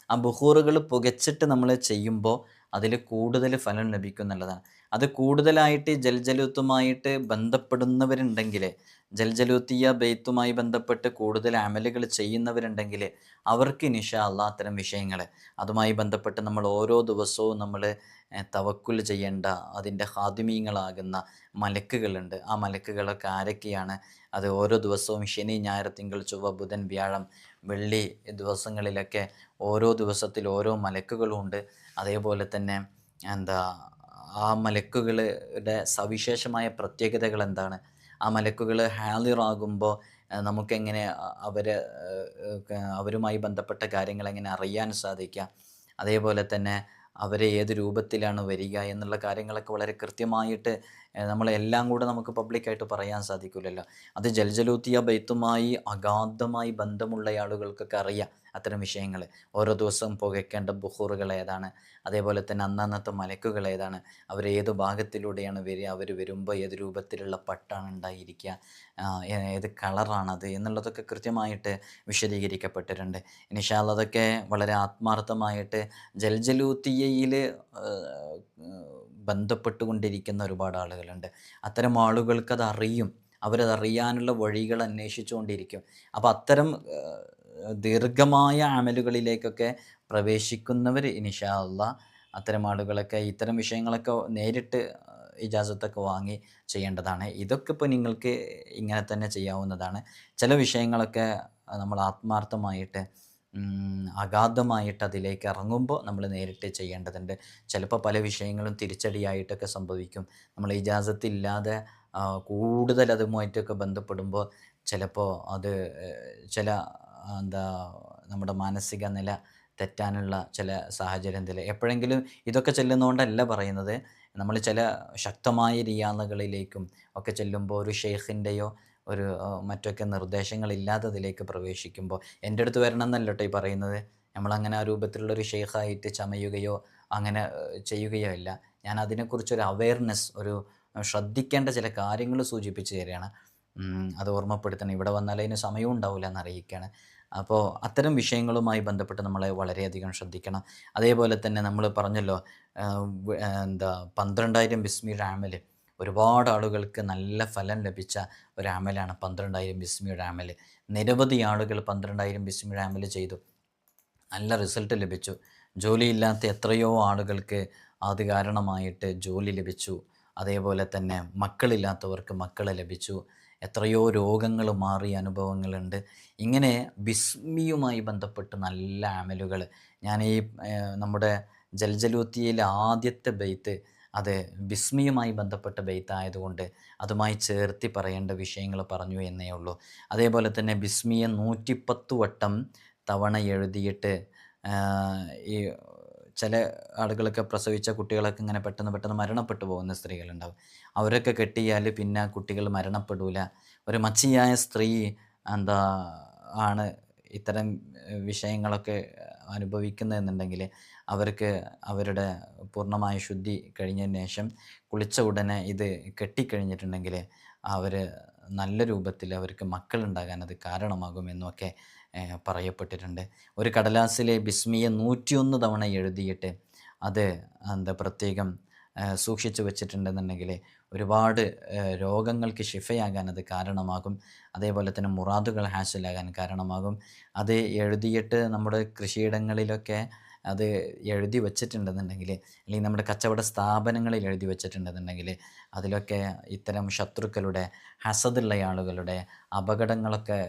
Speaker 1: ആ ബുഹൂറുകൾ പുകച്ചിട്ട് നമ്മൾ ചെയ്യുമ്പോൾ അതിൽ കൂടുതൽ ഫലം ലഭിക്കും എന്നുള്ളതാണ്. അത് കൂടുതലായിട്ട് ജൽജലൂത്തുമായിട്ട് ബന്ധപ്പെടുന്നവരുണ്ടെങ്കിൽ, ജൽജലൂത്തിയ ബെയ്ത്തുമായി ബന്ധപ്പെട്ട് കൂടുതൽ അമലുകൾ ചെയ്യുന്നവരുണ്ടെങ്കിൽ അവർക്ക് ഇൻഷാ അല്ലാഹ് അത്തരം വിഷയങ്ങൾ അതുമായി ബന്ധപ്പെട്ട് നമ്മൾ ഓരോ ദിവസവും നമ്മൾ തവക്കുൽ ചെയ്യേണ്ട അതിൻ്റെ ഹാദിമീങ്ങളാകുന്ന മലക്കുകളുണ്ട്. ആ മലക്കുകളൊക്കെ ആരൊക്കെയാണ്? അത് ഓരോ ദിവസവും ശനി, ഞായർ, തിങ്കൾ, ചൊവ്വ, ബുധൻ, വ്യാഴം, വെള്ളി ദിവസങ്ങളിലൊക്കെ ഓരോ ദിവസത്തിൽ ഓരോ മലക്കുകളുമുണ്ട്. അതേപോലെ തന്നെ ആ മലക്കുകളുടെ സവിശേഷമായ പ്രത്യേകതകൾ എന്താണ്? ആ മലക്കുകൾ ഹാളിറാകുമ്പോൾ നമുക്കെങ്ങനെ അവരുമായി ബന്ധപ്പെട്ട കാര്യങ്ങൾ എങ്ങനെ അറിയാൻ സാധിക്കുക, അതേപോലെ തന്നെ അവരെ ഏത് രൂപത്തിലാണ് വരിക എന്നുള്ള കാര്യങ്ങളൊക്കെ വളരെ കൃത്യമായിട്ട് നമ്മളെല്ലാം കൂടെ നമുക്ക് പബ്ലിക്കായിട്ട് പറയാൻ സാധിക്കില്ലല്ലോ. അത് ജൽജലൂത്തിയ ബെയ്ത്തുമായി അഗാധമായി ബന്ധമുള്ള ആളുകൾക്കൊക്കെ അറിയാം അത്തരം വിഷയങ്ങൾ. ഓരോ ദിവസവും പുകയ്ക്കേണ്ട ബുഹൂറുകൾ ഏതാണ്, അതേപോലെ തന്നെ അന്നന്നത്തെ മലക്കുകൾ ഏതാണ്, അവർ ഏത് ഭാഗത്തിലൂടെയാണ് വരിക, അവർ വരുമ്പോൾ ഏത് രൂപത്തിലുള്ള പട്ടാണ് ഉണ്ടായിരിക്കുക, ഏത് കളറാണത് എന്നുള്ളതൊക്കെ കൃത്യമായിട്ട് വിശദീകരിക്കപ്പെട്ടിട്ടുണ്ട്. ഇൻഷാ അല്ലാഹ് അതൊക്കെ വളരെ ആത്മാർത്ഥമായിട്ട് ജൽജലൂത്തിയയിൽ ബന്ധപ്പെട്ടുകൊണ്ടിരിക്കുന്ന ഒരുപാട് ആളുകളുണ്ട്. അത്തരം ആളുകൾക്കത് അറിയും, അവരതറിയാനുള്ള വഴികൾ അന്വേഷിച്ചുകൊണ്ടിരിക്കും. അപ്പോൾ അത്തരം ദീർഘമായ അമലുകളിലേക്കൊക്കെ പ്രവേശിക്കുന്നവർ ഇൻഷാ അല്ലാഹ് അത്തരം ആളുകളൊക്കെ ഇത്തരം വിഷയങ്ങളൊക്കെ നേരിട്ട് ഇജാസത്തൊക്കെ വാങ്ങി ചെയ്യേണ്ടതാണ്. ഇതൊക്കെ ഇപ്പോൾ നിങ്ങൾക്ക് ഇങ്ങനെ തന്നെ ചെയ്യാവുന്നതാണ്. ചില വിഷയങ്ങളൊക്കെ നമ്മൾ ആത്മാർത്ഥമായിട്ട് അഗാധമായിട്ട് അതിലേക്ക് ഇറങ്ങുമ്പോൾ നമ്മൾ നേരിട്ട് ചെയ്യേണ്ടതുണ്ട്. ചിലപ്പോൾ പല വിഷയങ്ങളും തിരിച്ചടിയായിട്ടൊക്കെ സംഭവിക്കും. നമ്മൾ ഇജാസത്തില്ലാതെ കൂടുതൽ അതുമായിട്ടൊക്കെ ബന്ധപ്പെടുമ്പോൾ ചിലപ്പോൾ അത് ചില എന്താ നമ്മുടെ മാനസിക നില തെറ്റാനുള്ള ചില സാഹചര്യം എപ്പോഴെങ്കിലും ഇതൊക്കെ ചെല്ലുന്നതുകൊണ്ടല്ല പറയുന്നത്. നമ്മൾ ചില ശക്തമായ റിയാദകളിലേക്കും ഒക്കെ ചെല്ലുമ്പോൾ ഒരു ഷെയ്ഖിൻ്റെയോ ഒരു മറ്റൊക്കെ നിർദ്ദേശങ്ങളില്ലാത്തതിലേക്ക് പ്രവേശിക്കുമ്പോൾ എൻ്റെ അടുത്ത് വരണം എന്നല്ല കേട്ടോ ഈ പറയുന്നത്. നമ്മളങ്ങനെ ആ രൂപത്തിലുള്ളൊരു ഷെയ്ഖായിട്ട് ചമയുകയോ അങ്ങനെ ചെയ്യുകയോ അല്ല. ഞാൻ അതിനെക്കുറിച്ചൊരു അവെയർനെസ്, ഒരു ശ്രദ്ധിക്കേണ്ട ചില കാര്യങ്ങൾ സൂചിപ്പിച്ച് തരികയാണ്. അത് ഓർമ്മപ്പെടുത്തണം. ഇവിടെ വന്നാൽ അതിന് സമയവും ഉണ്ടാവില്ല എന്നറിയിക്കുകയാണ്. അപ്പോൾ അത്തരം വിഷയങ്ങളുമായി ബന്ധപ്പെട്ട് നമ്മളെ വളരെയധികം ശ്രദ്ധിക്കണം. അതേപോലെ തന്നെ നമ്മൾ പറഞ്ഞല്ലോ, എന്താ 12,000 ബിസ്മിയുടെ അമൽ ഒരുപാട് ആളുകൾക്ക് നല്ല ഫലം ലഭിച്ച ഒരു അമലാണ് 12,000 ബിസ്മിയുടെ അമൽ. നിരവധി ആളുകൾ 12,000 ബിസ്മിയുടെ അമൽ ചെയ്തു, നല്ല റിസൾട്ട് ലഭിച്ചു. ജോലിയില്ലാത്ത എത്രയോ ആളുകൾക്ക് അത് കാരണമായിട്ട് ജോലി ലഭിച്ചു. അതേപോലെ തന്നെ മക്കളില്ലാത്തവർക്ക് മക്കൾ ലഭിച്ചു. എത്രയോ രോഗങ്ങൾ മാറിയ അനുഭവങ്ങളുണ്ട്. ഇങ്ങനെ ബിസ്മിയുമായി ബന്ധപ്പെട്ട് നല്ല അമലുകൾ ഞാൻ ഈ നമ്മുടെ ജൽജലൂത്തിയിലെ ആദ്യത്തെ ബെയ്ത്ത് അത് ബിസ്മിയുമായി ബന്ധപ്പെട്ട ബെയ്ത്തായതുകൊണ്ട് അതുമായി ചേർത്തി പറയേണ്ട വിഷയങ്ങൾ പറഞ്ഞു എന്നേ ഉള്ളൂ. അതേപോലെ തന്നെ ബിസ്മിയെ 110 വട്ടം തവണ എഴുതിയിട്ട് ഈ ചില ആളുകളൊക്കെ പ്രസവിച്ച കുട്ടികളൊക്കെ ഇങ്ങനെ പെട്ടെന്ന് മരണപ്പെട്ടു പോകുന്ന സ്ത്രീകളുണ്ടാവും. അവരൊക്കെ കെട്ടിയാൽ പിന്നെ കുട്ടികൾ മരണപ്പെടില്ല. ഒരു മച്ചിയായ സ്ത്രീ എന്താ ആണ് ഇത്തരം വിഷയങ്ങളൊക്കെ അനുഭവിക്കുന്നതെന്നുണ്ടെങ്കിൽ അവർക്ക് അവരുടെ പൂർണ്ണമായ ശുദ്ധി കഴിഞ്ഞതിന് ശേഷം കുളിച്ച ഉടനെ ഇത് കെട്ടിക്കഴിഞ്ഞിട്ടുണ്ടെങ്കിൽ അവർ നല്ല രൂപത്തിൽ അവർക്ക് മക്കളുണ്ടാകാൻ അത് കാരണമാകുമെന്നൊക്കെ പറയപ്പെട്ടിട്ടുണ്ട്. ഒരു കടലാസിലെ ബിസ്മിയെ 101 തവണ എഴുതിയിട്ട് അത് എന്താ പ്രത്യേകം സൂക്ഷിച്ചു വച്ചിട്ടുണ്ടെന്നുണ്ടെങ്കിൽ ഒരുപാട് രോഗങ്ങൾക്ക് ശിഫയാകാൻ അത് കാരണമാകും. അതേപോലെ തന്നെ മുറാദുകൾ ഹാസിലാകാൻ കാരണമാകും. അത് എഴുതിയിട്ട് നമ്മുടെ കൃഷിയിടങ്ങളിലൊക്കെ അത് എഴുതി വച്ചിട്ടുണ്ടെന്നുണ്ടെങ്കിൽ, അല്ലെങ്കിൽ നമ്മുടെ കച്ചവട സ്ഥാപനങ്ങളിൽ എഴുതി വച്ചിട്ടുണ്ടെന്നുണ്ടെങ്കിൽ അതിലൊക്കെ ഇത്തരം ശത്രുക്കളുടെ, ഹസദുള്ള ആളുകളുടെ അപകടങ്ങളൊക്കെ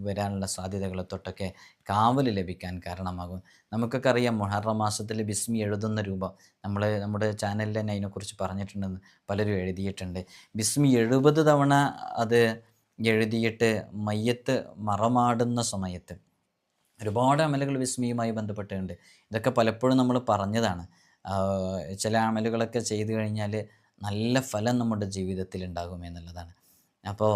Speaker 1: വരാനുള്ള സാധ്യതകളെ തൊട്ടൊക്കെ കാവൽ ലഭിക്കാൻ കാരണമാകും. നമുക്കൊക്കെ അറിയാം മുഹറം മാസത്തിൽ ബിസ്മി എഴുതുന്ന രൂപം. നമ്മുടെ ചാനലിൽ തന്നെ അതിനെക്കുറിച്ച് പറഞ്ഞിട്ടുണ്ടെന്ന് പലരും എഴുതിയിട്ടുണ്ട്. ബിസ്മി 70 തവണ അത് എഴുതിയിട്ട് മയ്യത്ത് മറമാടുന്ന സമയത്ത് ഒരുപാട് അമലുകൾ ബിസ്മിയുമായി ബന്ധപ്പെട്ടിട്ടുണ്ട്. ഇതൊക്കെ പലപ്പോഴും നമ്മൾ പറഞ്ഞതാണ്. ചില അമലുകളൊക്കെ ചെയ്തു കഴിഞ്ഞാൽ നല്ല ഫലം നമ്മുടെ ജീവിതത്തിൽ ഉണ്ടാകും എന്നുള്ളതാണ്. അപ്പോൾ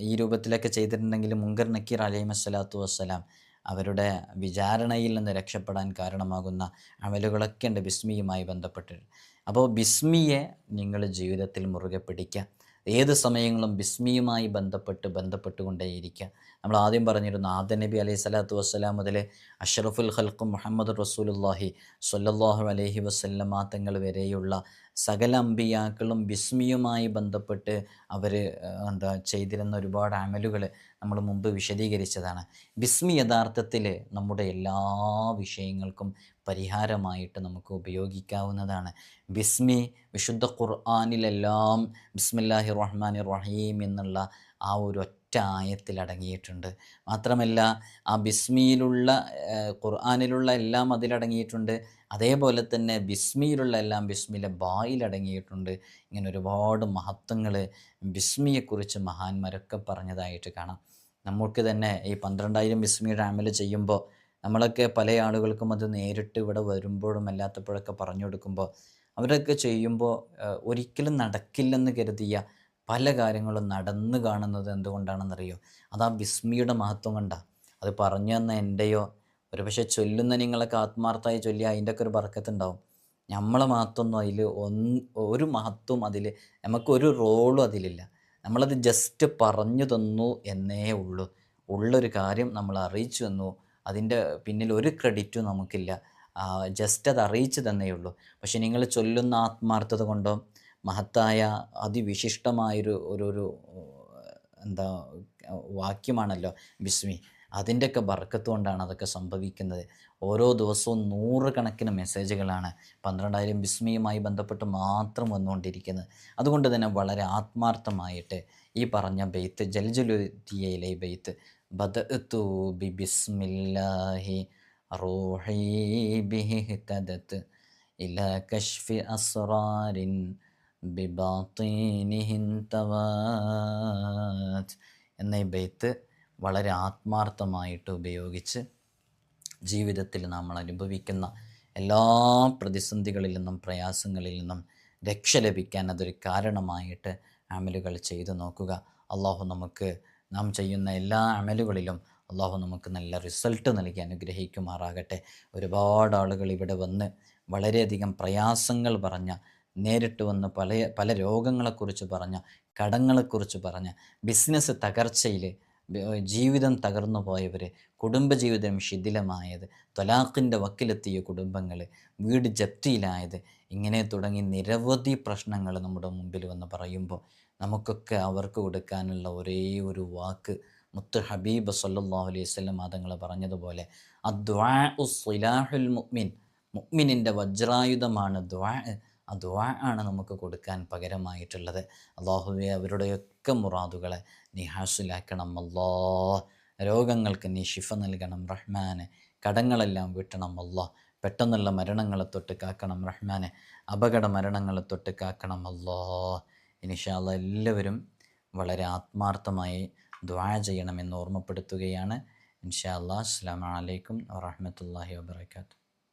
Speaker 1: ഈ രൂപത്തിലൊക്കെ ചെയ്തിട്ടുണ്ടെങ്കിൽ മുങ്കർ നക്കീർ അലൈഹിസ്സലാത്തു വസ്സലാം അവരുടെ വിചാരണയിൽ നിന്ന് രക്ഷപ്പെടാൻ കാരണമാകുന്ന അമലുകളൊക്കെ ഉണ്ട് ബിസ്മിയുമായി ബന്ധപ്പെട്ടിട്ട്. അപ്പോൾ ബിസ്മിയെ നിങ്ങൾ ജീവിതത്തിൽ മുറുകെ പിടിക്കുക. ഏത് സമയങ്ങളും ബിസ്മിയുമായി ബന്ധപ്പെട്ടുകൊണ്ടേയിരിക്കുക. നമ്മൾ ആദ്യം പറഞ്ഞിരുന്നു ആദം നബി അലൈഹി സ്വലാത്തു വസ്സലാം മുതൽ അഷ്റഫുൽ ഖൽഖ് മുഹമ്മദ് റസൂലുള്ളാഹി സ്വല്ലല്ലാഹു അലൈഹി വസല്ലമ തങ്ങൾ വരെയുള്ള സകല അമ്പിയാക്കളും ബിസ്മിയുമായി ബന്ധപ്പെട്ട് അവർ ചെയ്തിരുന്ന ഒരുപാട് അമലുകൾ നമ്മൾ മുമ്പ് വിശദീകരിച്ചതാണ്. ബിസ്മി യഥാർത്ഥത്തിൽ നമ്മുടെ എല്ലാ വിഷയങ്ങൾക്കും പരിഹാരമായിട്ട് നമുക്ക് ഉപയോഗിക്കാവുന്നതാണ്. ബിസ്മി വിശുദ്ധ ഖുർആനിലെല്ലാം ബിസ്മില്ലാഹിർ റഹ്മാനിർ റഹീം എന്നുള്ള ആ ഒരു ഒറ്റ ആയത്തിൽ അടങ്ങിയിട്ടുണ്ട്. മാത്രമല്ല ആ ബിസ്മിയിലുള്ള ഖുർആനിലുള്ള എല്ലാം അതിലടങ്ങിയിട്ടുണ്ട്. അതേപോലെ തന്നെ ബിസ്മിയിലുള്ള എല്ലാം ബിസ്മിയിലെ ബായിലടങ്ങിയിട്ടുണ്ട്. ഇങ്ങനെ ഒരുപാട് മഹത്വങ്ങൾ ബിസ്മിയെക്കുറിച്ച് മഹാന്മാരൊക്കെ പറഞ്ഞതായിട്ട് കാണാം. നമ്മൾക്ക് തന്നെ ഈ 12,000 ബിസ്മിയുടെ അമൽ ചെയ്യുമ്പോൾ നമ്മളൊക്കെ പല ആളുകൾക്കും അത് നേരിട്ട് ഇവിടെ വരുമ്പോഴും അല്ലാത്തപ്പോഴൊക്കെ പറഞ്ഞു കൊടുക്കുമ്പോൾ അവരൊക്കെ ചെയ്യുമ്പോൾ ഒരിക്കലും നടക്കില്ലെന്ന് കരുതിയ പല കാര്യങ്ങളും നടന്നു കാണുന്നത് എന്തുകൊണ്ടാണെന്നറിയോ? അത് ആ ബിസ്മിയുടെ മഹത്വം കൊണ്ടാണ്. അത് പറഞ്ഞു തന്ന എൻ്റെയോ ഒരുപക്ഷെ ചൊല്ലുന്ന നിങ്ങളൊക്കെ ആത്മാർത്ഥമായി ചൊല്ലിയാൽ അതിൻ്റെയൊക്കെ ഒരു ബർക്കത്തുണ്ടാവും. നമ്മളെ മഹത്വമൊന്നും അതിൽ ഒരു മഹത്വം അതിൽ നമുക്കൊരു റോളും അതിലില്ല. നമ്മളത് ജസ്റ്റ് പറഞ്ഞു തന്നു എന്നേ ഉള്ളൂ. ഉള്ളൊരു കാര്യം നമ്മൾ അറിയിച്ചു തന്നു. അതിൻ്റെ പിന്നിൽ ഒരു ക്രെഡിറ്റും നമുക്കില്ല. ജസ്റ്റ് അത് അറിയിച്ചു തന്നേ ഉള്ളൂ. പക്ഷെ നിങ്ങൾ ചൊല്ലുന്ന ആത്മാർത്ഥത കൊണ്ടോ മഹത്തായ അതിവിശിഷ്ടമായൊരു ഒരു ഒരു എന്താ വാക്യമാണല്ലോ ബിസ്മി. അതിൻ്റെയൊക്കെ ബർക്കത്ത് കൊണ്ടാണ് അതൊക്കെ സംഭവിക്കുന്നത്. ഓരോ ദിവസവും നൂറുകണക്കിന് മെസ്സേജുകളാണ് 12,000 ബിസ്മിയുമായി ബന്ധപ്പെട്ട് മാത്രം വന്നുകൊണ്ടിരിക്കുന്നത്. അതുകൊണ്ട് തന്നെ വളരെ ആത്മാർത്ഥമായിട്ട് ഈ പറഞ്ഞ ബെയ്ത്ത് ജൽജുലുദ്ദീയയിലെ ഈ ബെയ്ത്ത് ബദഅ്തു ബിബിസ്മില്ലാഹി റൂഹി ബിഹി ഇഹ്തദത് ഇലാ കശ്ഫി അസ്റാരിൻ ബിബാത്തിനിഹിൻ തവാത് എന്ന ഈ ബെയ്ത്ത് വളരെ ആത്മാർത്ഥമായിട്ട് ഉപയോഗിച്ച് ജീവിതത്തിൽ നമ്മൾ അനുഭവിക്കുന്ന എല്ലാ പ്രതിസന്ധികളിൽ നിന്നും പ്രയാസങ്ങളിൽ നിന്നും രക്ഷ ലഭിക്കാൻ അതൊരു കാരണമായിട്ട് അമലുകൾ ചെയ്തു നോക്കുക. അള്ളാഹു നമുക്ക് നാം ചെയ്യുന്ന എല്ലാ അമലുകളിലും അള്ളാഹു നമുക്ക് നല്ല റിസൾട്ട് നൽകി അനുഗ്രഹിക്കുമാറാകട്ടെ. ഒരുപാട് ആളുകൾ ഇവിടെ വന്ന് വളരെയധികം പ്രയാസങ്ങൾ പറഞ്ഞ, നേരിട്ട് വന്ന് പല രോഗങ്ങളെക്കുറിച്ച് പറഞ്ഞ, കടങ്ങളെക്കുറിച്ച് പറഞ്ഞ, ബിസിനസ് തകർച്ചയിൽ ജീവിതം തകർന്നു പോയവർ, കുടുംബജീവിതം ശിഥിലമായത്, ത്വലാഖിൻ്റെ വക്കിലെത്തിയ കുടുംബങ്ങൾ, വീട് ജപ്തിയിലായത്, ഇങ്ങനെ തുടങ്ങി നിരവധി പ്രശ്നങ്ങൾ നമ്മുടെ മുമ്പിൽ വന്ന് പറയുമ്പോൾ നമുക്കൊക്കെ അവർക്ക് കൊടുക്കാനുള്ള ഒരേ ഒരു വാക്ക് മുത്ത് ഹബീബ് സല്ലല്ലാഹു അലൈഹി വസല്ലം തങ്ങൾ പറഞ്ഞതുപോലെ അദ്ദുആഉ സിലാഹുൽ മുഅ്മിൻ, മുഅ്മിനിൻ്റെ വജ്രായുധമാണ് ദുആ. ആ ദുആ ആണ് നമുക്ക് കൊടുക്കാൻ പകരമായിട്ടുള്ളത്. അല്ലാഹുവേ, അവരുടെയൊക്കെ മുറാദുകളെ നീ ഹാസിലാക്കണം അല്ലാഹ്. രോഗങ്ങൾക്ക് നീ ശിഫ നൽകണം റഹ്മാനെ. കടങ്ങളെല്ലാം വീട്ടണം അല്ലാഹ്. പെട്ടെന്നുള്ള മരണങ്ങളെ തൊട്ട് കാക്കണം റഹ്മാനെ. അപകട മരണങ്ങളെ തൊട്ട് കാക്കണം അല്ലാഹ്. ഇൻഷാ അല്ലാഹ് എല്ലാവരും വളരെ ആത്മാർത്ഥമായി ദുആ ചെയ്യണമെന്ന് ഓർമ്മപ്പെടുത്തുകയാണ്. ഇൻഷാ അല്ലാഹ്. അസ്സലാമു അലൈക്കും വറഹ്മത്തുള്ളാഹി വബറകാതുഹു.